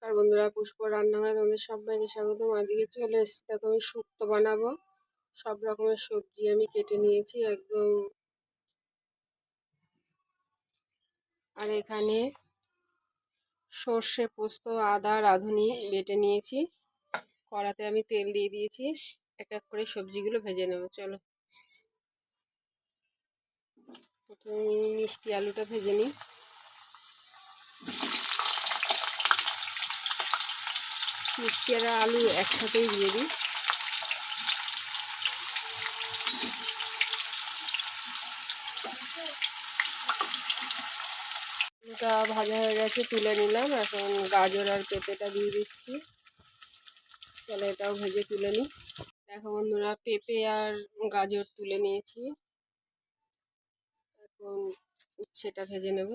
নমস্কার বন্ধুরা, পুষ্প রান্নাঘরে তোমাদের সবাইকে স্বাগতম। আজকে চলে এসেছি, দেখো আমি শুক্তো বানাবো। সব রকমের সবজি আমি কেটে নিয়েছি একদম। আর এখানে সর্ষে, পোস্ত, আদা, রাঁধুনি বেটে নিয়েছি। কড়াতে আমি তেল দিয়ে দিয়েছি, এক এক করে সবজিগুলো ভেজে নেব। চলো প্রথমে আমি মিষ্টি আলুটা ভেজে নিই। মিষ্টি আর আলু একসাথেই দিয়ে দিই। আলুটা ভাজা হয়ে গেছে, তুলে নিলাম। এখন গাজর আর পেঁপেটা দিয়ে দিচ্ছি। চলো এটাও ভেজে তুলে নিই। দেখো বন্ধুরা, পেঁপে আর গাজর তুলে নিয়েছি। এখন উচ্ছেটা ভেজে নেব।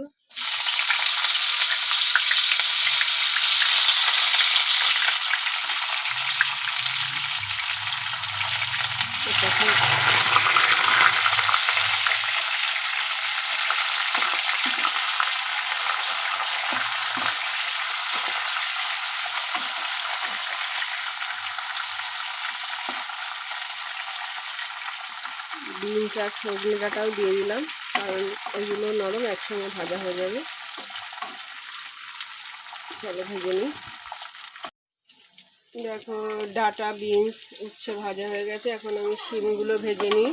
বিনস আর সজনে ডাঁটাও দিয়ে দিলাম, কারণ ওইগুলো নরম, একসঙ্গে ভাজা হয়ে যাবে। চলো ভেজে নিই। দেখো ডাঁটা, বিনস, উচ্ছে ভাজা হয়ে গেছে। এখন আমি শিমগুলো ভেজে নিই।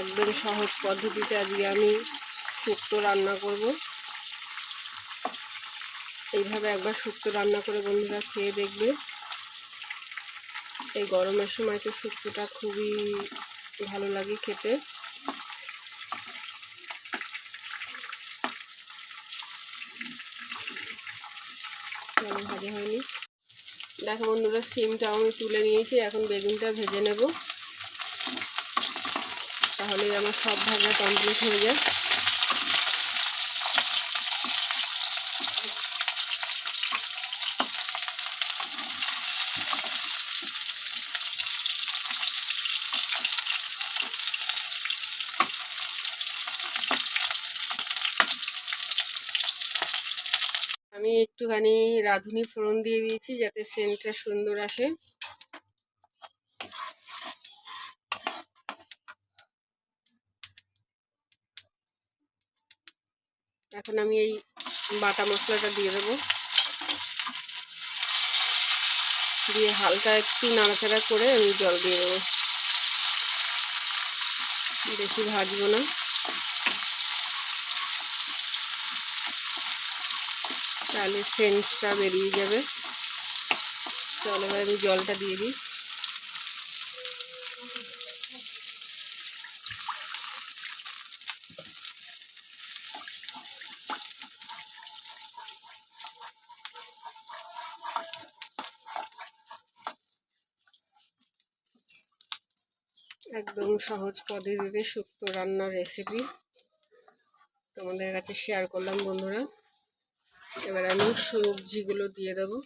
একদম সহজ পদ্ধতিতে আজকে আমি শুক্তো রান্না করব। এইভাবে একবার শুক্তো রান্না করে বন্ধুরা খেয়ে দেখবে। এই গরমের সময় তো শুক্তোটা খুবই ভালো লাগে খেতে। চলো ভাজা হয়নি। দেখো বন্ধুরা, সিমটা আমি তুলে নিয়েছি। এখন বেগুনটা ভেজে নেব, তাহলেই আমার সব ভাজা কমপ্লিট হয়ে যায়। আমি একটুখানি রাঁধুনি ফোড়ন দিয়ে দিয়েছি, যাতে সেন্টটা সুন্দর আসে। এখন আমি এই বাটা মশলাটা দিয়ে দেবো, দিয়ে হালকা একটু নাড়াচাড়া করে আমি জল দিয়ে দেবো। বেশি ভাজবো না, তাহলে সেন্টটা বেরিয়ে যাবে। চলো এবার আমি জলটা দিয়ে দিই। একদম সহজ পদ্ধতিতে শুক্তো রান্নার রেসিপি তোমাদের কাছে শেয়ার করলাম বন্ধুরা। এবার আমি সবজিগুলো দিয়ে দেবো।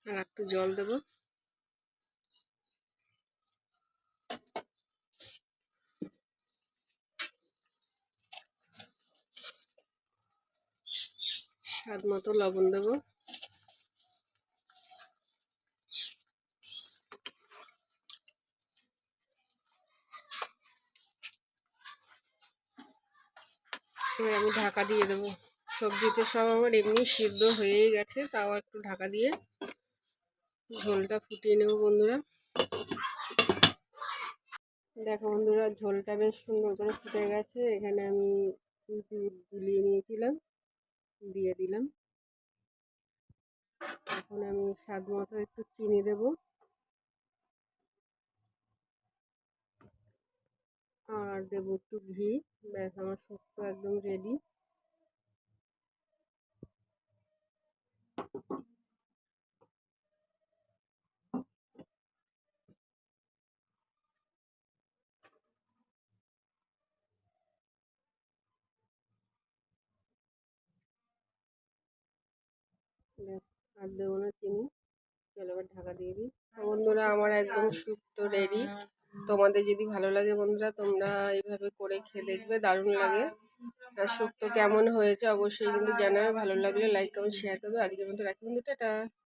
আর একটু জল দেবো। স্বাদ মতো লবণ দেবো। এবার আমি ঢাকা দিয়ে দেবো। সবজিতে সব আমার এমনি সিদ্ধ হয়েই গেছে, তাও একটু ঢাকা দিয়ে ঝোলটা ফুটিয়ে নেব বন্ধুরা। দেখো বন্ধুরা, ঝোলটা বেশ সুন্দর করে ফুটে গেছে। এখানে আমি দুধ গুলিয়ে নিয়েছিলাম, দিয়ে দিলাম। এখন আমি স্বাদ মতো একটু চিনি দেবো, আর দেবো একটু ঘি। ব্যাস, আমার শুক্তো একদম রেডি। ব্যাস, আর দেবো না চিনি। চলো এবার ঢাকা দিয়ে দিই। বন্ধুরা আমার একদম শুক্তো রেডি। তোমাদের যদি ভালো লাগে বন্ধুরা তোমরা এইভাবে করে খেয়ে দেখবে, দারুণ লাগে। আর শুক্তো কেমন হয়েছে অবশ্যই কিন্তু জানাবে, ভালো লাগলে লাইক কমেন্ট শেয়ার করবে। আজকের মতো রাখি বন্ধু, টাটা।